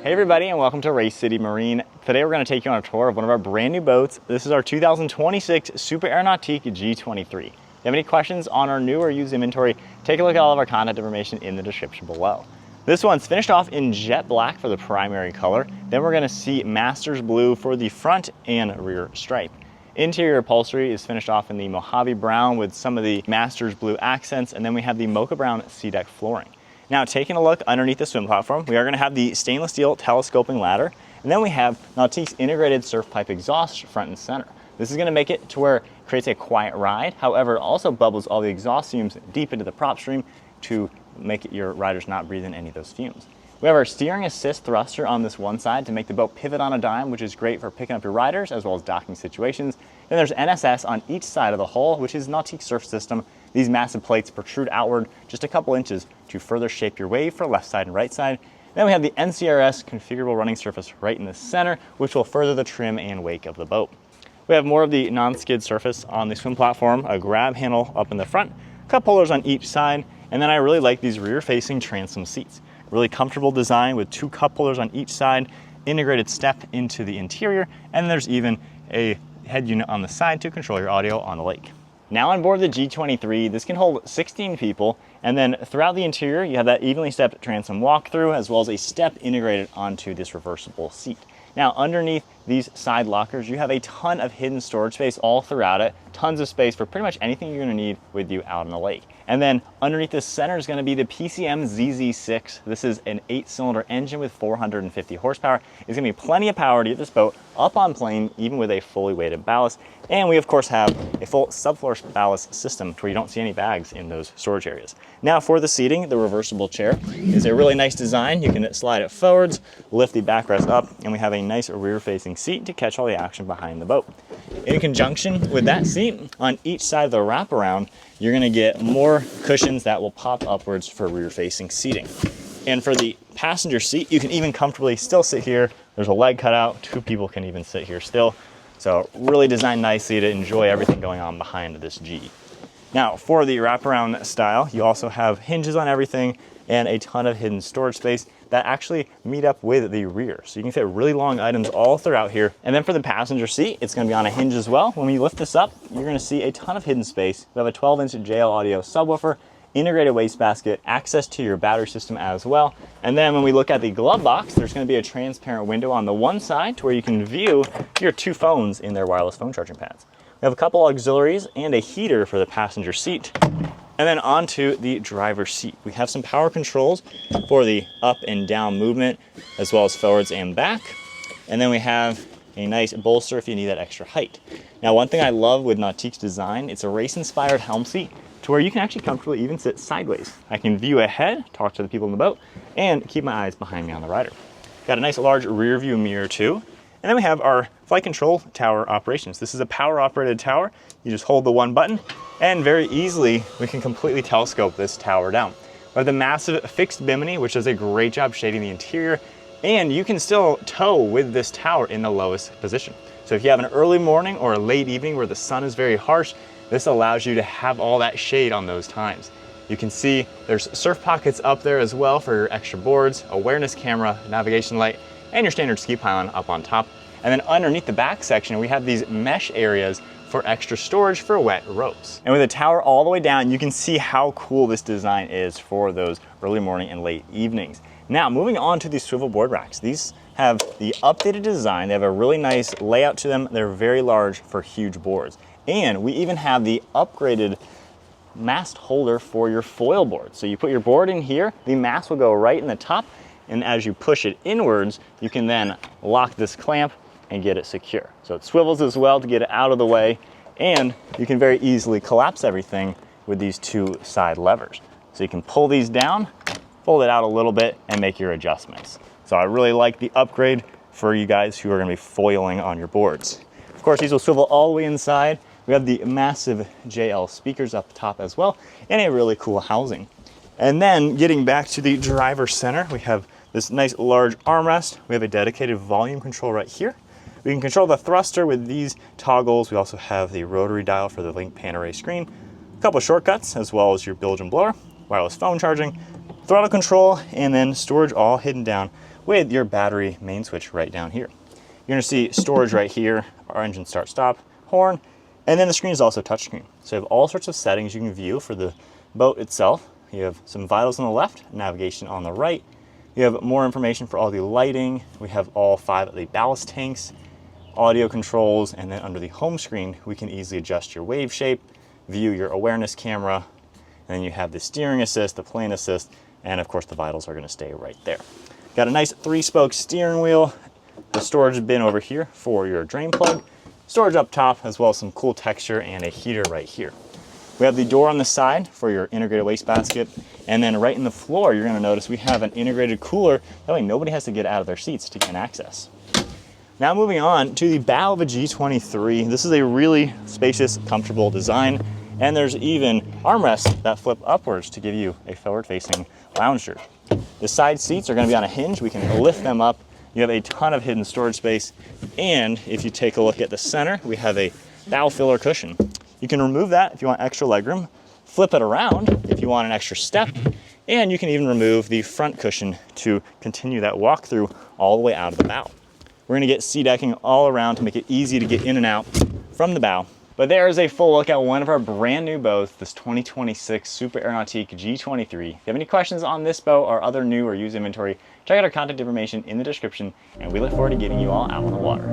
Hey everybody, and welcome to Race City Marine. Today we're going to take you on a tour of one of our brand new boats. This is our 2026 Super Air Nautique G23. If you have any questions on our new or used inventory, take a look at all of our contact information in the description below. This one's finished off in jet black for the primary color. Then we're going to see Masters Blue for the front and rear stripe. Interior upholstery is finished off in the Mojave Brown with some of the Masters Blue accents, and then we have the Mocha Brown sea deck flooring. Now, taking a look underneath the swim platform, we are going to have the stainless steel telescoping ladder, and then we have Nautique's integrated surf pipe exhaust front and center. This is going to make it to where it creates a quiet ride. However, it also bubbles all the exhaust fumes deep into the prop stream to make your riders not breathe in any of those fumes. We have our steering assist thruster on this one side to make the boat pivot on a dime, which is great for picking up your riders as well as docking situations. Then there's NSS on each side of the hull, which is Nautique surf system. These massive plates protrude outward just a couple inches to further shape your wave for left side and right side. Then we have the NCRS configurable running surface right in the center, which will further the trim and wake of the boat. We have more of the non-skid surface on the swim platform, a grab handle up in the front, cup holders on each side, and then I really like these rear-facing transom seats. Really comfortable design with two cup holders on each side, integrated step into the interior, and there's even a head unit on the side to control your audio on the lake. Now on board the G23, this can hold 16 people, and then throughout the interior, you have that evenly stepped transom walkthrough, as well as a step integrated onto this reversible seat. Now underneath these side lockers, you have a ton of hidden storage space all throughout it, tons of space for pretty much anything you're gonna need with you out on the lake. And then underneath the center is gonna be the PCM ZZ6. This is an 8-cylinder engine with 450 horsepower. It's gonna be plenty of power to get this boat up on plane, even with a fully weighted ballast. And we of course have a full subfloor ballast system where you don't see any bags in those storage areas. Now for the seating, the reversible chair is a really nice design. You can slide it forwards, lift the backrest up, and we have a nice rear-facing seat to catch all the action behind the boat. In conjunction with that seat, on each side of the wraparound, you're gonna get more cushions that will pop upwards for rear-facing seating. And for the passenger seat, you can even comfortably still sit here. There's a leg cut out, 2 people can even sit here still. So really designed nicely to enjoy everything going on behind this G. Now for the wraparound style, you also have hinges on everything and a ton of hidden storage space that actually meet up with the rear. So you can fit really long items all throughout here. And then for the passenger seat, it's gonna be on a hinge as well. When we lift this up, you're gonna see a ton of hidden space. We have a 12-inch JL audio subwoofer, integrated wastebasket, access to your battery system as well. And then when we look at the glove box, there's gonna be a transparent window on the one side to where you can view your 2 phones in their wireless phone charging pads. We have a couple auxiliaries and a heater for the passenger seat. And then onto the driver's seat. We have some power controls for the up and down movement, as well as forwards and back. And then we have a nice bolster if you need that extra height. Now, one thing I love with Nautique's design, it's a race-inspired helm seat to where you can actually comfortably even sit sideways. I can view ahead, talk to the people in the boat, and keep my eyes behind me on the rider. Got a nice large rear view mirror too. And then we have our flight control tower operations. This is a power operated tower. You just hold the one button and very easily we can completely telescope this tower down. We have the massive fixed bimini, which does a great job shading the interior, and you can still tow with this tower in the lowest position. So if you have an early morning or a late evening where the sun is very harsh, this allows you to have all that shade on those times. You can see there's surf pockets up there as well for your extra boards, awareness camera, navigation light, and your standard ski pylon up on top. And then underneath the back section, we have these mesh areas for extra storage for wet ropes. And with the tower all the way down, you can see how cool this design is for those early morning and late evenings. Now, moving on to these swivel board racks. These have the updated design. They have a really nice layout to them. They're very large for huge boards. And we even have the upgraded mast holder for your foil board. So you put your board in here, the mast will go right in the top, and as you push it inwards, you can then lock this clamp and get it secure. So it swivels as well to get it out of the way, and you can very easily collapse everything with these 2 side levers. So you can pull these down, fold it out a little bit, and make your adjustments. So I really like the upgrade for you guys who are gonna be foiling on your boards. Of course, these will swivel all the way inside. We have the massive JL speakers up top as well, and a really cool housing. And then getting back to the driver's center, we have this nice large armrest. We have a dedicated volume control right here. We can control the thruster with these toggles. We also have the rotary dial for the link pan array screen, a couple of shortcuts, as well as your bilge and blower, wireless phone charging, throttle control, and then storage all hidden down with your battery main switch right down here. You're gonna see storage right here, our engine start stop, horn, and then the screen is also touchscreen. So you have all sorts of settings you can view for the boat itself. You have some vitals on the left, navigation on the right. You have more information for all the lighting. We have all 5 of the ballast tanks, audio controls, and then under the home screen, we can easily adjust your wave shape, view your awareness camera, and then you have the steering assist, the plane assist, and of course the vitals are gonna stay right there. Got a nice 3-spoke steering wheel, the storage bin over here for your drain plug, storage up top, as well as some cool texture and a heater right here. We have the door on the side for your integrated wastebasket, and then right in the floor, you're gonna notice we have an integrated cooler. That way nobody has to get out of their seats to gain access. Now moving on to the bow of a G23. This is a really spacious, comfortable design, and there's even armrests that flip upwards to give you a forward-facing lounger. The side seats are gonna be on a hinge. We can lift them up. You have a ton of hidden storage space. And if you take a look at the center, we have a bow filler cushion. You can remove that if you want extra legroom, flip it around if you want an extra step, and you can even remove the front cushion to continue that walkthrough all the way out of the bow. We're gonna get sea decking all around to make it easy to get in and out from the bow. But there is a full look at one of our brand new boats, this 2026 Super Nautique G23. If you have any questions on this boat or other new or used inventory, check out our contact information in the description, and we look forward to getting you all out on the water.